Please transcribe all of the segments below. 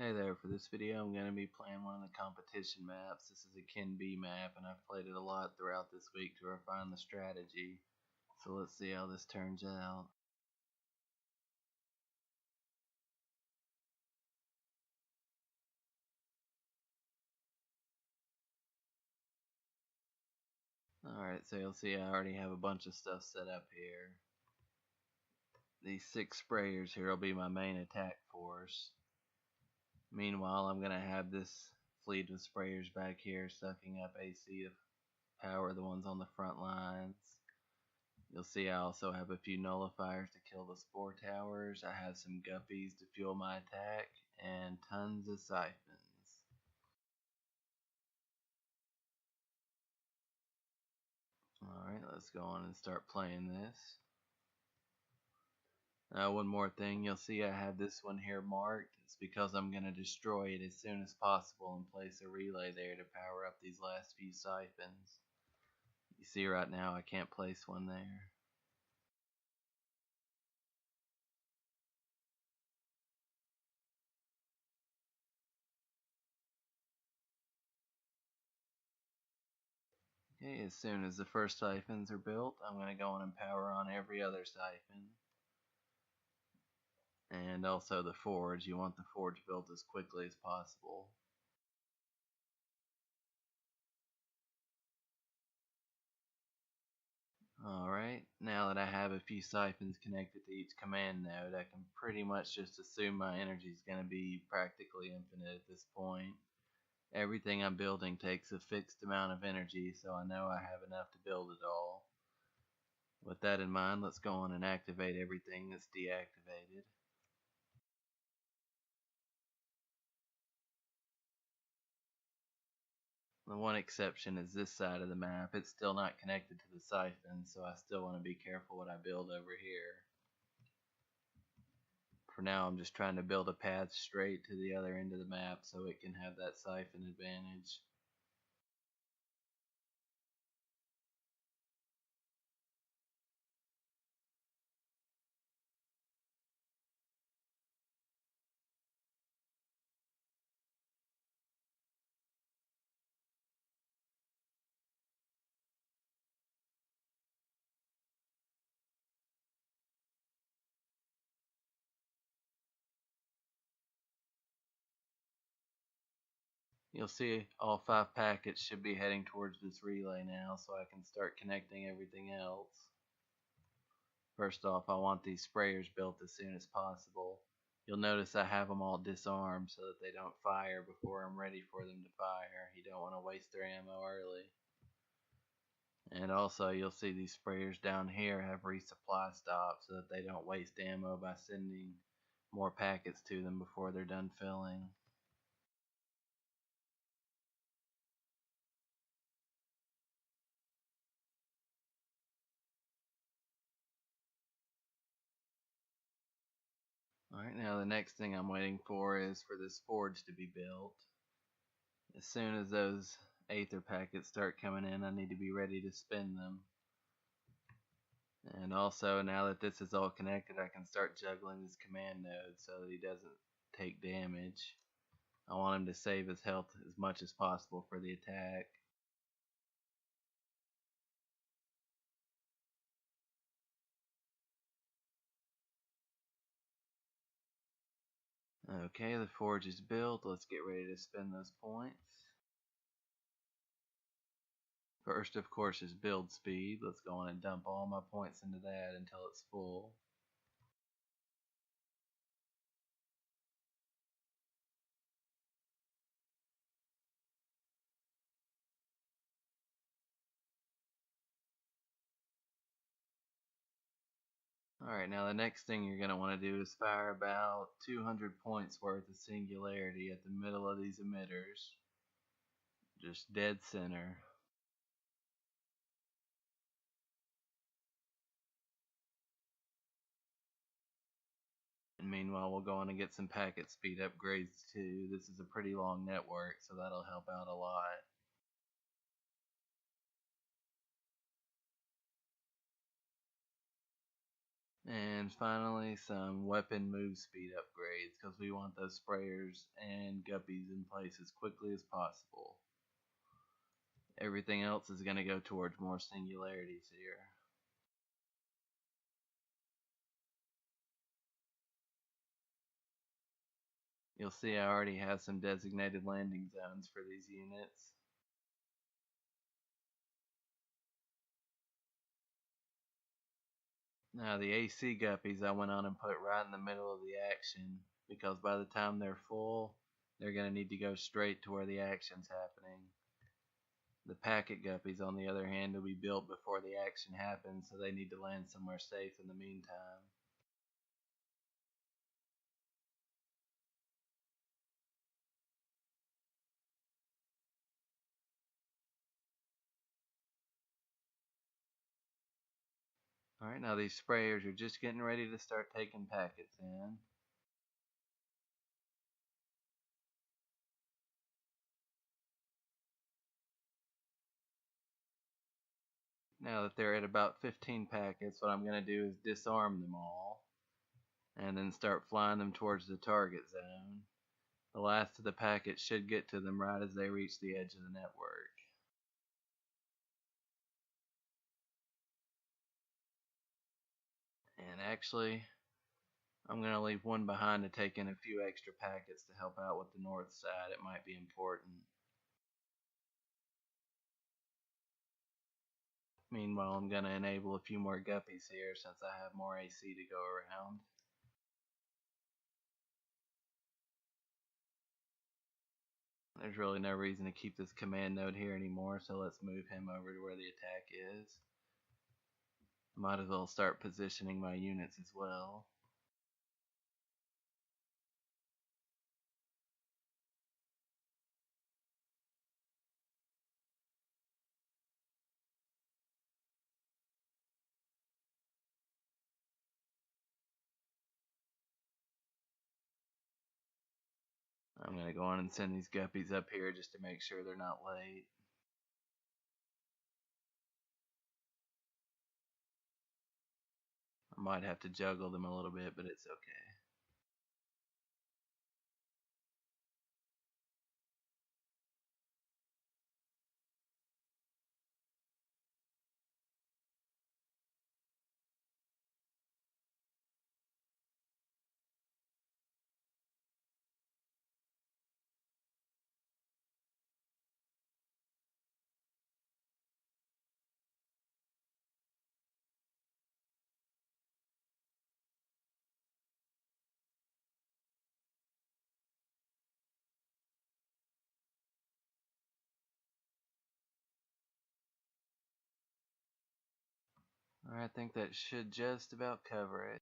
Hey there, for this video I'm going to be playing one of the competition maps. This is a kenb map and I've played it a lot throughout this week to refine the strategy. So let's see how this turns out. Alright, so you'll see I already have a bunch of stuff set up here. These 6 sprayers here will be my main attack force. Meanwhile, I'm going to have this fleet of sprayers back here sucking up AC to power the ones on the front lines. You'll see I also have a few nullifiers to kill the spore towers. I have some guppies to fuel my attack, and tons of siphons. Alright, let's go on and start playing this. One more thing, you'll see I have this one here marked. It's because I'm going to destroy it as soon as possible and place a relay there to power up these last few siphons. You see right now I can't place one there. Okay, as soon as the first siphons are built, I'm going to go on and power on every other siphon. And also the forge, you want the forge built as quickly as possible. Alright, now that I have a few siphons connected to each command node, I can pretty much just assume my energy is going to be practically infinite at this point. Everything I'm building takes a fixed amount of energy, so I know I have enough to build it all. With that in mind, let's go on and activate everything that's deactivated. The one exception is this side of the map. It's still not connected to the siphon, so I still want to be careful what I build over here. For now, I'm just trying to build a path straight to the other end of the map so it can have that siphon advantage. You'll see all 5 packets should be heading towards this relay now, so I can start connecting everything else. First off, I want these sprayers built as soon as possible. You'll notice I have them all disarmed so that they don't fire before I'm ready for them to fire. You don't want to waste their ammo early. And also, you'll see these sprayers down here have resupply stops so that they don't waste ammo by sending more packets to them before they're done filling. Alright, now the next thing I'm waiting for is for this forge to be built. As soon as those aether packets start coming in, I need to be ready to spin them. And also, now that this is all connected, I can start juggling his command node so that he doesn't take damage. I want him to save his health as much as possible for the attack. Okay, the forge is built. Let's get ready to spin those points. First, of course, is build speed. Let's go on and dump all my points into that until it's full. Alright, now the next thing you're going to want to do is fire about 200 points worth of singularity at the middle of these emitters. Just dead center. And meanwhile, we'll go on and get some packet speed upgrades too. This is a pretty long network, so that'll help out a lot. And finally, some weapon move speed upgrades, because we want those sprayers and guppies in place as quickly as possible. Everything else is going to go towards more singularities here. You'll see I already have some designated landing zones for these units. Now the AC guppies I went on and put right in the middle of the action, because by the time they're full, they're going to need to go straight to where the action's happening. The packet guppies, on the other hand, will be built before the action happens, so they need to land somewhere safe in the meantime. Alright, now these sprayers are just getting ready to start taking packets in. Now that they're at about 15 packets, what I'm going to do is disarm them all, and then start flying them towards the target zone. The last of the packets should get to them right as they reach the edge of the network. And actually, I'm going to leave one behind to take in a few extra packets to help out with the north side. It might be important. Meanwhile, I'm going to enable a few more guppies here since I have more AC to go around. There's really no reason to keep this command node here anymore, so let's move him over to where the attack is. Might as well start positioning my units as well. I'm going to go on and send these guppies up here just to make sure they're not late. I might have to juggle them a little bit, but it's okay. Alright, I think that should just about cover it.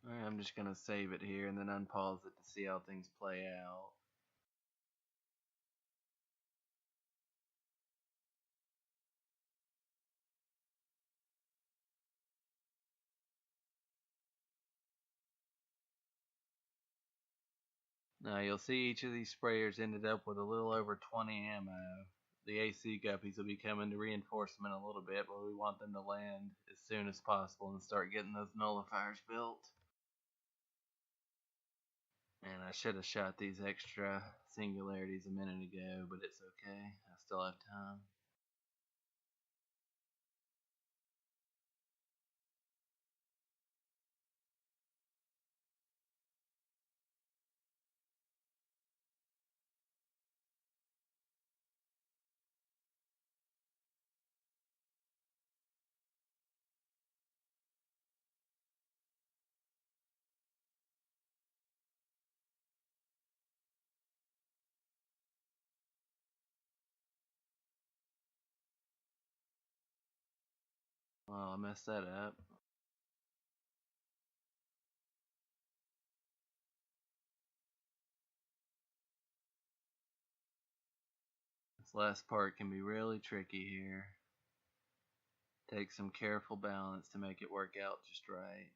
Alright, I'm just going to save it here and then unpause it to see how things play out. Now you'll see each of these sprayers ended up with a little over 20 ammo. The AC guppies will be coming to reinforcement a little bit, but we want them to land as soon as possible and start getting those nullifiers built. And I should have shot these extra singularities a minute ago, but it's okay. I still have time. Well, I messed that up. This last part can be really tricky here. Take some careful balance to make it work out just right.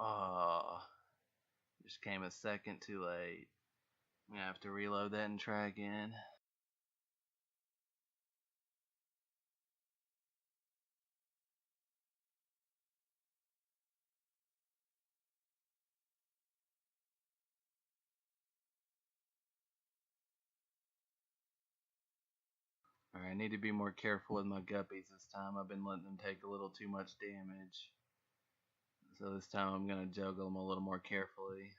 Oh, just came a second too late. I'm gonna have to reload that and try again. Alright, I need to be more careful with my guppies this time. I've been letting them take a little too much damage. So this time I'm gonna juggle them a little more carefully.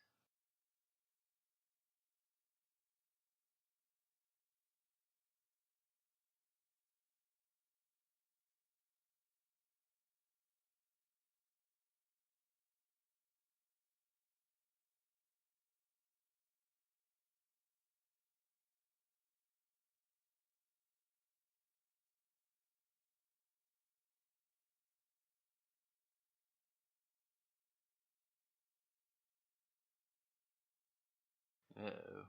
Uh-oh.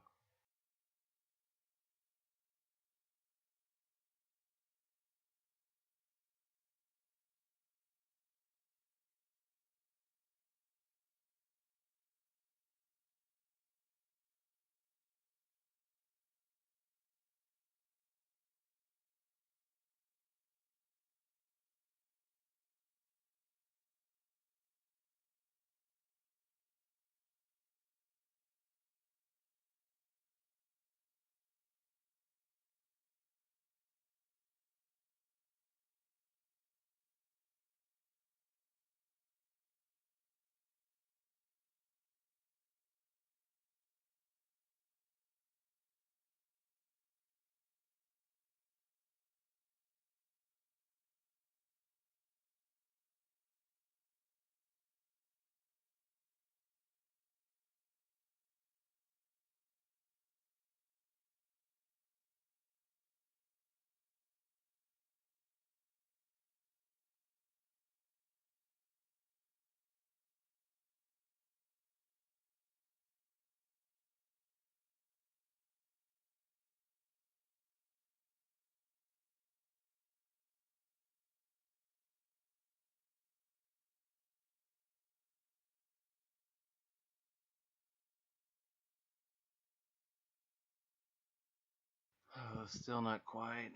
Oh, still not quite.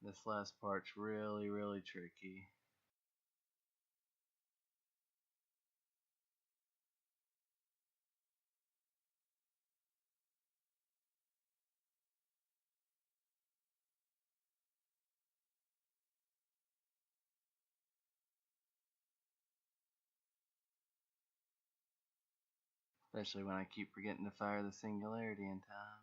This last part's really, really tricky. Especially when I keep forgetting to fire the singularity in time.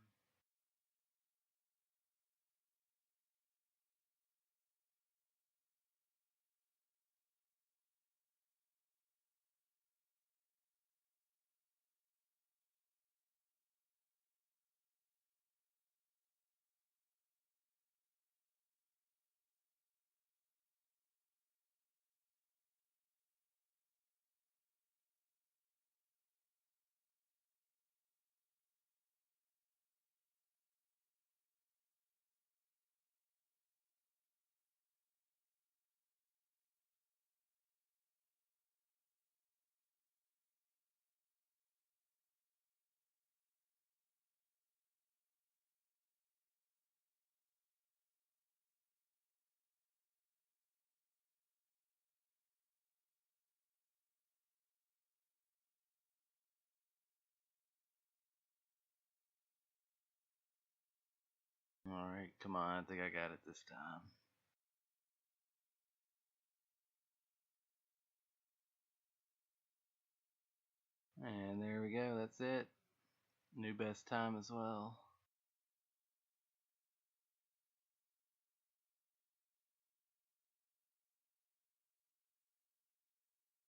Alright, come on, I think I got it this time. And there we go, that's it. New best time as well.